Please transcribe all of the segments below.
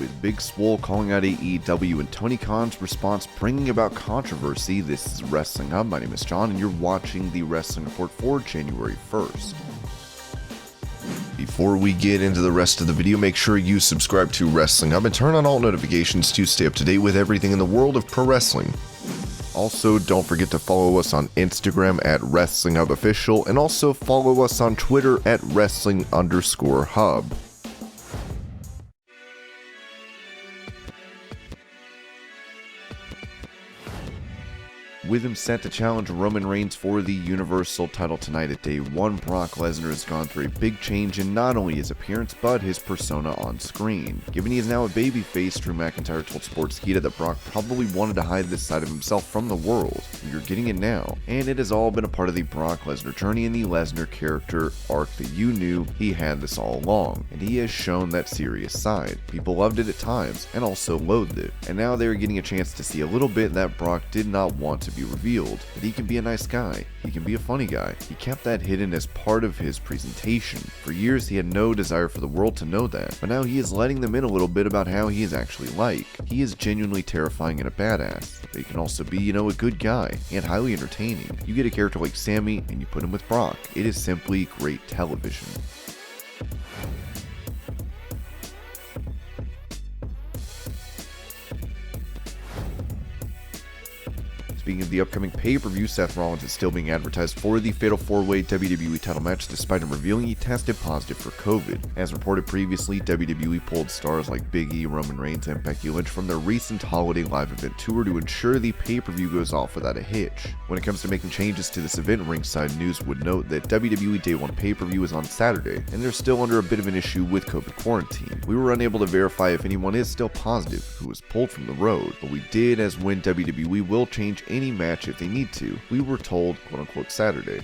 with Big Swole calling out AEW and Tony Khan's response bringing about controversy. This is Wrestling Hub. My name is John, and you're watching the Wrestling Report for January 1st. Before we get into the rest of the video, make sure you subscribe to Wrestling Hub and turn on all notifications to stay up to date with everything in the world of pro wrestling. Also, don't forget to follow us on Instagram at WrestlingHubOfficial and also follow us on Twitter at Wrestling_Hub. With him set to challenge Roman Reigns for the Universal title tonight at Day 1, Brock Lesnar has gone through a big change in not only his appearance, but his persona on screen. Given he is now a babyface, Drew McIntyre told Sportskeeda that Brock probably wanted to hide this side of himself from the world. You're getting it now. And it has all been a part of the Brock Lesnar journey and the Lesnar character arc that you knew he had this all along. And he has shown that serious side. People loved it at times, and also loathed it. And now they're getting a chance to see a little bit that Brock did not want to be revealed, that he can be a nice guy, he can be a funny guy. He kept that hidden as part of his presentation. For years he had no desire for the world to know that, but now he is letting them in a little bit about how he is actually like. He is genuinely terrifying and a badass, but he can also be, a good guy, and highly entertaining. You get a character like Sammy, and you put him with Brock. It is simply great television. Speaking of the upcoming pay-per-view, Seth Rollins is still being advertised for the Fatal 4-Way WWE title match despite him revealing he tested positive for COVID. As reported previously, WWE pulled stars like Big E, Roman Reigns, and Becky Lynch from their recent holiday live event tour to ensure the pay-per-view goes off without a hitch. When it comes to making changes to this event, Ringside News would note that WWE Day 1 pay-per-view is on Saturday, and they're still under a bit of an issue with COVID quarantine. We were unable to verify if anyone is still positive who was pulled from the road, but we did as when WWE will change any match if they need to. We were told, quote-unquote, Saturday.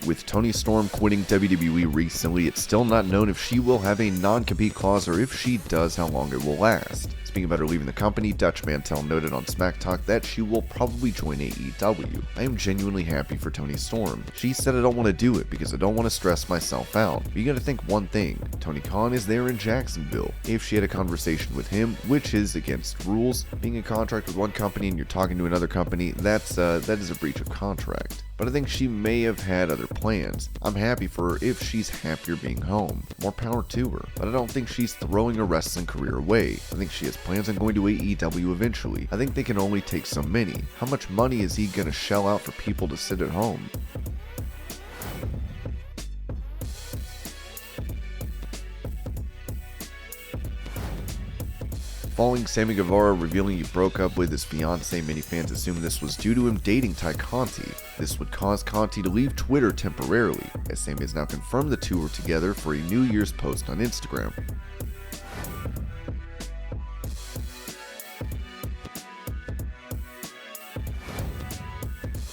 With Toni Storm quitting WWE recently, it's still not known if she will have a non-compete clause or if she does, how long it will last. Speaking about her leaving the company, Dutch Mantel noted on Smack Talk that she will probably join AEW. I am genuinely happy for Toni Storm. She said, I don't want to do it because I don't want to stress myself out. But you gotta think one thing, Tony Khan is there in Jacksonville. If she had a conversation with him, which is against rules, being in contract with one company and you're talking to another company, that is a breach of contract. But I think she may have had other plans. I'm happy for her if she's happier being home. More power to her. But I don't think she's throwing her wrestling career away. I think she has plans on going to AEW eventually. I think they can only take so many. How much money is he gonna shell out for people to sit at home? Following Sammy Guevara revealing he broke up with his fiancée, many fans assumed this was due to him dating Tay Conti. This would cause Conti to leave Twitter temporarily, as Sammy has now confirmed the two were together for a New Year's post on Instagram.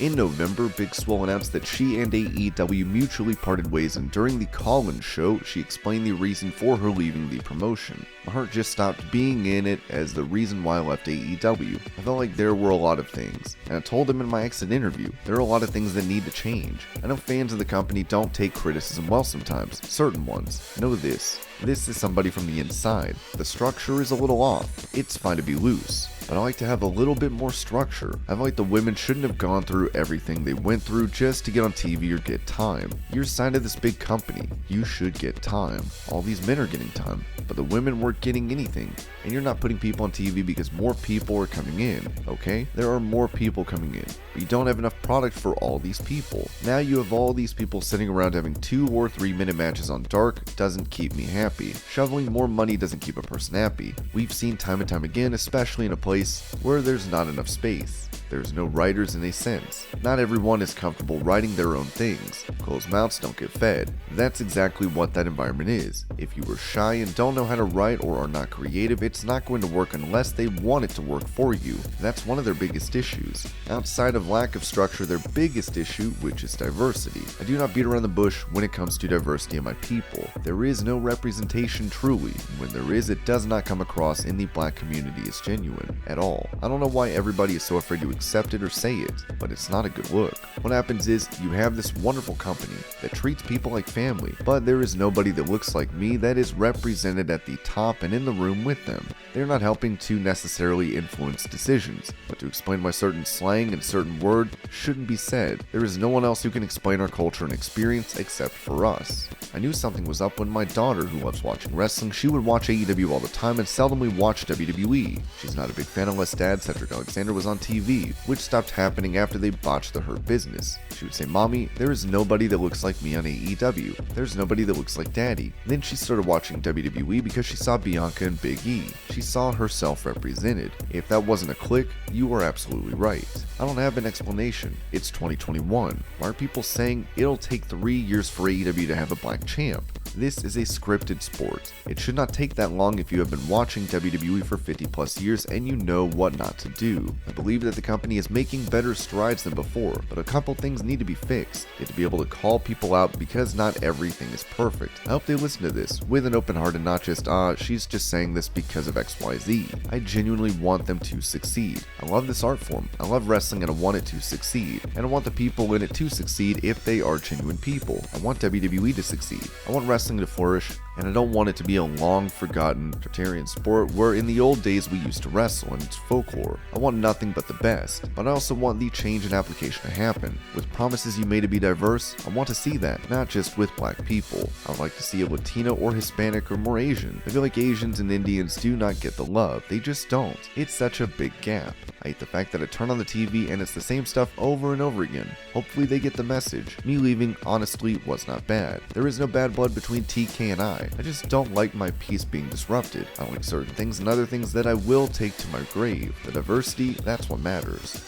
In November, Big Swole announced that she and AEW mutually parted ways, and during the call-in show, she explained the reason for her leaving the promotion. My heart just stopped being in it as the reason why I left AEW. I felt like there were a lot of things, and I told them in my exit interview, there are a lot of things that need to change. I know fans of the company don't take criticism well sometimes, certain ones. Know this is somebody from the inside. The structure is a little off. It's fine to be loose, but I like to have a little bit more structure. I feel like the women shouldn't have gone through everything they went through just to get on TV or get time. You're signed to this big company. You should get time. All these men are getting time, but the women weren't getting anything. And you're not putting people on TV because more people are coming in, okay? There are more people coming in, but you don't have enough product for all these people. Now you have all these people sitting around having 2 or 3 minute matches on Dark. Doesn't keep me happy. Shoveling more money doesn't keep a person happy. We've seen time and time again, especially in a place where there's not enough space. There's no writers in a sense. Not everyone is comfortable writing their own things. Closed mouths don't get fed. That's exactly what that environment is. If you are shy and don't know how to write or are not creative, it's not going to work unless they want it to work for you. That's one of their biggest issues. Outside of lack of structure, their biggest issue, which is diversity. I do not beat around the bush when it comes to diversity in my people. There is no representation truly. When there is, it does not come across in the black community as genuine at all. I don't know why everybody is so afraid to accept it or say it, but it's not a good look. What happens is, you have this wonderful company that treats people like family, but there is nobody that looks like me that is represented at the top and in the room with them. They're not helping to necessarily influence decisions, but to explain why certain slang and certain words shouldn't be said. There is no one else who can explain our culture and experience except for us. I knew something was up when my daughter, who loves watching wrestling, she would watch AEW all the time and seldomly watch WWE. She's not a big fan unless Dad, Cedric Alexander, was on TV, which stopped happening after they botched the Hurt Business. She would say, "Mommy, there is nobody that looks like me on AEW. There's nobody that looks like Daddy." And then she started watching WWE because she saw Bianca and Big E. She saw herself represented. If that wasn't a click, you are absolutely right. I don't have an explanation. It's 2021. Why are people saying it'll take 3 years for AEW to have a black champ? This is a scripted sport. It should not take that long if you have been watching WWE for 50 plus years and you know what not to do. I believe that the company is making better strides than before, but a couple things need to be fixed. You have to be able to call people out because not everything is perfect. I hope they listen to this with an open heart and not just, she's just saying this because of XYZ. I genuinely want them to succeed. I love this art form. I love wrestling and I want it to succeed. And I want the people in it to succeed if they are genuine people. I want WWE to succeed. I want wrestling to flourish, and I don't want it to be a long forgotten tertiary sport where in the old days we used to wrestle and it's folklore. I want nothing but the best, but I also want the change in application to happen. With promises you made to be diverse, I want to see that, not just with black people. I would like to see a Latino or Hispanic or more Asian. I feel like Asians and Indians do not get the love. They just don't. It's such a big gap. I hate the fact that I turn on the TV and it's the same stuff over and over again. Hopefully they get the message. Me leaving, honestly, was not bad. There is no bad blood between TK and I just don't like my peace being disrupted. I like certain things and other things that I will take to my grave. The diversity, that's what matters.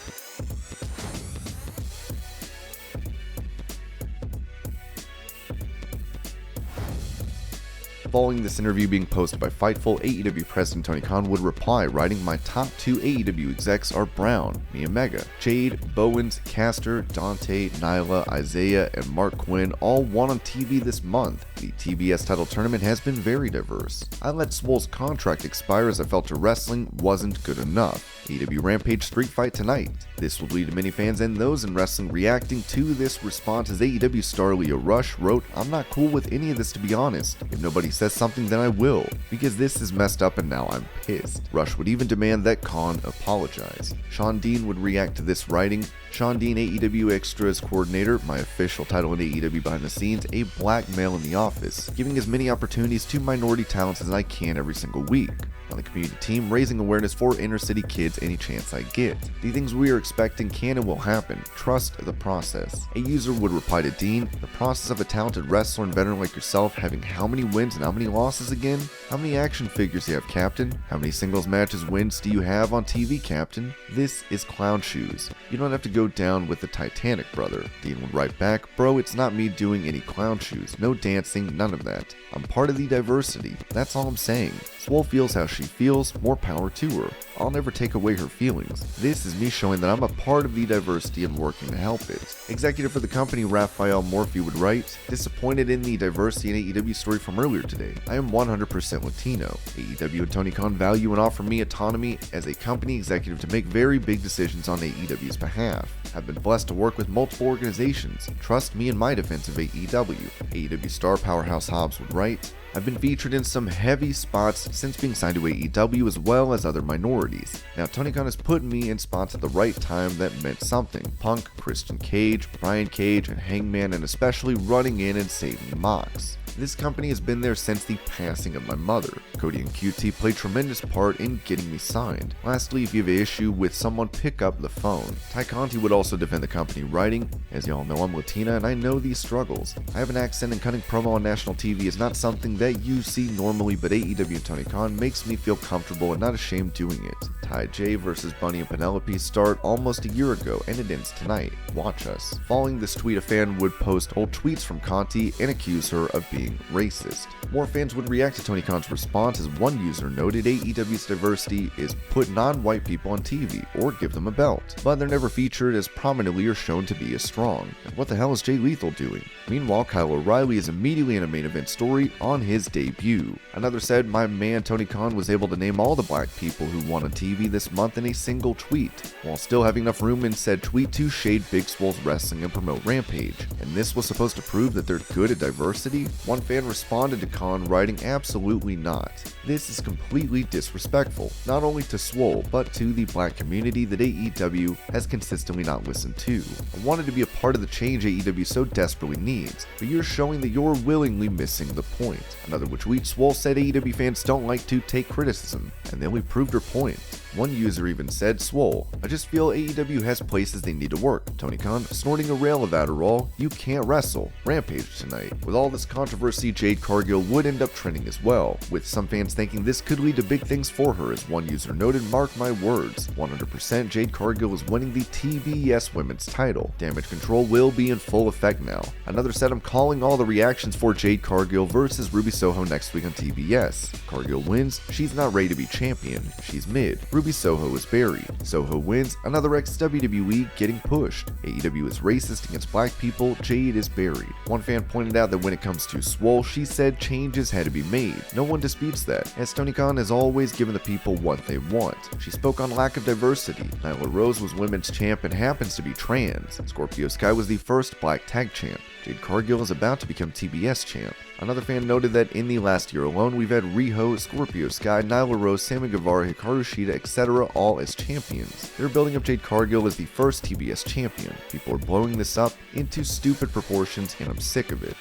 Following this interview being posted by Fightful, AEW President Tony Khan would reply, writing, "My top 2 AEW execs are Brown, Mia Mega, Jade, Bowens, Caster, Dante, Nyla, Isaiah, and Mark Quinn all won on TV this month. The TBS title tournament has been very diverse. I let Swole's contract expire as I felt her wrestling wasn't good enough. AEW Rampage Street Fight tonight. This will lead to many fans and those in wrestling reacting to this response as AEW star Lio Rush wrote, "I'm not cool with any of this, to be honest. If nobody says something, then I will, because this is messed up and now I'm pissed." Rush would even demand that Khan apologize. Sean Dean would react to this, writing, "Sean Dean, AEW Extras Coordinator, my official title in AEW behind the scenes, a black male in the office, giving as many opportunities to minority talents as I can every single week. On the community team, raising awareness for inner city kids any chance I get. The things we are expecting can and will happen. Trust the process." A user would reply to Dean, "The process of a talented wrestler and veteran like yourself having how many wins and how many losses again? How many action figures do you have, Captain? How many singles matches wins do you have on TV, Captain? This is clown shoes. You don't have to go down with the Titanic, brother." Dean would write back, "Bro, it's not me doing any clown shoes. No dancing, none of that. I'm part of the diversity. That's all I'm saying. Swole feels how she feels, more power to her. I'll never take away her feelings. This is me showing that I'm a part of the diversity and working to help it." Executive for the company, Raphael Morphy, would write, "Disappointed in the diversity in AEW story from earlier today. I am 100% Latino. AEW and Tony Khan value and offer me autonomy as a company executive to make very big decisions on AEW's behalf. I've been blessed to work with multiple organizations. Trust me in my defense of AEW." AEW star Powerhouse Hobbs would write, "I've been featured in some heavy spots since being signed to AEW as well as other minorities. Now Tony Khan has put me in spots at the right time that meant something. Punk, Christian Cage, Brian Cage, and Hangman, and especially running in and saving Mox. This company has been there since the passing of my mother. Cody and QT played a tremendous part in getting me signed. Lastly, if you have an issue with someone, pick up the phone." Tay Conti would also defend the company, writing, "As y'all know, I'm Latina and I know these struggles. I have an accent and cutting promo on national TV is not something that you see normally, but AEW and Tony Khan makes me feel comfortable and not ashamed doing it. Ty J versus Bunny and Penelope start almost a year ago and it ends tonight. Watch us." Following this tweet, a fan would post old tweets from Conti and accuse her of being racist. More fans would react to Tony Khan's response, as one user noted AEW's diversity is put non-white people on TV or give them a belt, but they're never featured as prominently or shown to be as strong. And what the hell is Jay Lethal doing? Meanwhile, Kyle O'Reilly is immediately in a main event story on his debut. Another said, "My man Tony Khan was able to name all the black people who won on TV this month in a single tweet, while still having enough room in said tweet to shade Big Swole's wrestling and promote Rampage. And this was supposed to prove that they're good at diversity?" One fan responded to Khan writing, "Absolutely not. This is completely disrespectful, not only to Swole, but to the black community that AEW has consistently not listened to. I wanted to be a part of the change AEW so desperately needs, but you're showing that you're willingly missing the point." Another which tweet, Swole said AEW fans don't like to take criticism, and they only proved her point. One user even said, "Swole, I just feel AEW has places they need to work. Tony Khan snorting a rail of Adderall, you can't wrestle. Rampage tonight." With all this controversy, Jade Cargill would end up trending as well, with some fans thinking this could lead to big things for her, as one user noted, "Mark my words, 100% Jade Cargill is winning the TBS Women's title. Damage Control will be in full effect now." Another said, "I'm calling all the reactions for Jade Cargill versus Ruby Soho next week on TBS. Cargill wins, she's not ready to be champion, she's mid. Ruby Soho is buried. Soho wins, another ex-WWE getting pushed. AEW is racist against black people, Jade is buried." One fan pointed out that when it comes to Swole, she said changes had to be made. No one disputes that, as Tony Khan has always given the people what they want. She spoke on lack of diversity. Nyla Rose was women's champ and happens to be trans. Scorpio Sky was the first black tag champ. Jade Cargill is about to become TBS champ. Another fan noted that in the last year alone, we've had Riho, Scorpio Sky, Nyla Rose, Sammy Guevara, Hikaru Shida, etc. all as champions. They're building up Jade Cargill as the first TBS champion. People are blowing this up into stupid proportions, and I'm sick of it.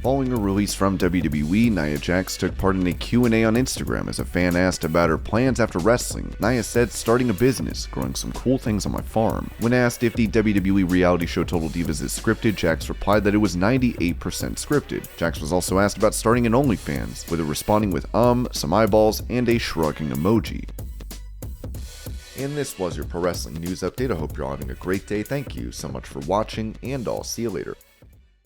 Following a release from WWE, Nia Jax took part in a Q&A on Instagram as a fan asked about her plans after wrestling. Nia said, "Starting a business, growing some cool things on my farm." When asked if the WWE reality show Total Divas is scripted, Jax replied that it was 98% scripted. Jax was also asked about starting an OnlyFans, with her responding with some eyeballs, and a shrugging emoji. And this was your Pro Wrestling News Update. I hope you're all having a great day. Thank you so much for watching, and I'll see you later.